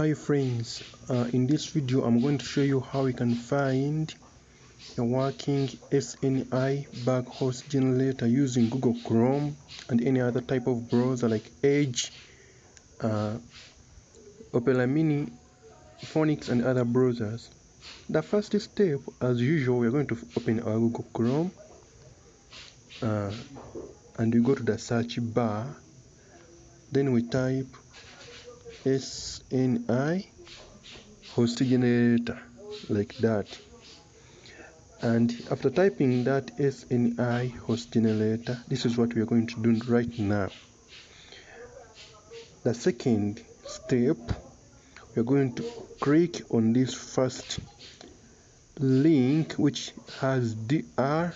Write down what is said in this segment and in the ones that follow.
Hi friends, in this video I'm going to show you how you can find a working SNI bug host generator using Google Chrome and any other type of browser like Edge, Opera Mini, Phoenix and other browsers. The first step, as usual, we're going to open our Google Chrome and we go to the search bar. Then we type SNI host generator like that. And after typing that SNI host generator, this is what we are going to do right now. The second step, we are going to click on this first link which has DRNTEEJ,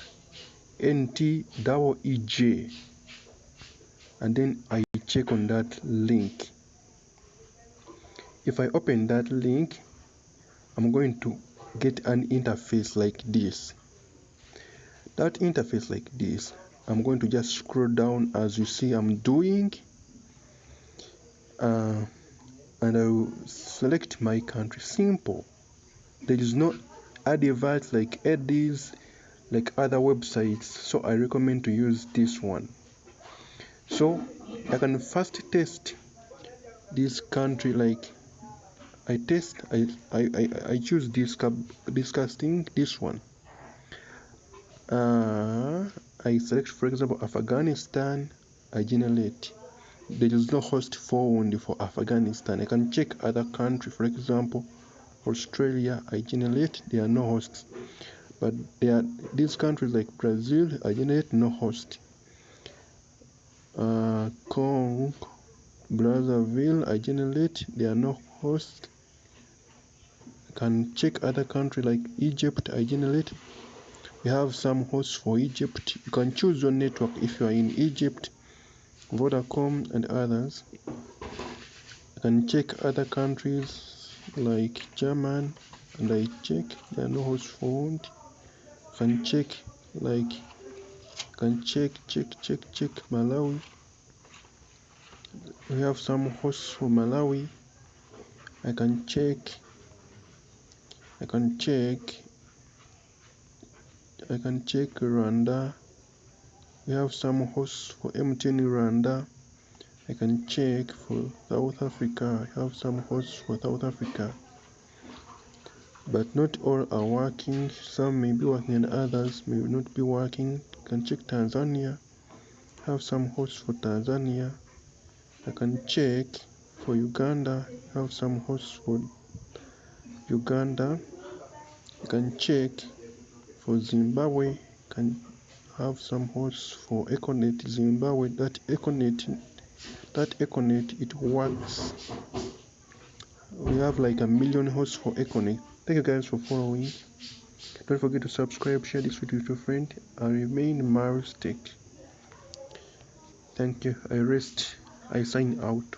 and then I check on that link. If I open that link, I'm going to get an interface like this. That interface like this, I'm going to just scroll down as you see I'm doing, and I will select my country. Simple. There is no advert like ads like other websites, so I recommend to use this one. So I can first test this country. Like I choose discussing this one. I select, for example, Afghanistan. I generate. There is no host found for Afghanistan. I can check other country, for example, Australia. I generate. There are no hosts, but there are these countries like Brazil. I generate no host. Congo, Brazzaville. I generate. There are no hosts. I can check other country like Egypt. I generate. We have some hosts for Egypt. You can choose your network if you are in Egypt, Vodacom and others. I can check other countries like German, and I check there are no hosts found. I can check check Malawi. We have some hosts for Malawi. I can check Rwanda. We have some hosts for MTN Rwanda. I can check for South Africa. I have some hosts for South Africa, but not all are working. Some may be working and others may not be working. I can check Tanzania. I have some hosts for Tanzania. I can check for Uganda. I have some hosts for Uganda. I can check for Zimbabwe. I can have some hosts for Econet Zimbabwe. That Econet it works. We have like 1 million hosts for Econet. Thank you guys for following. Don't forget to subscribe, share this video with your friend. I remain Mario Tech. Thank you. I sign out.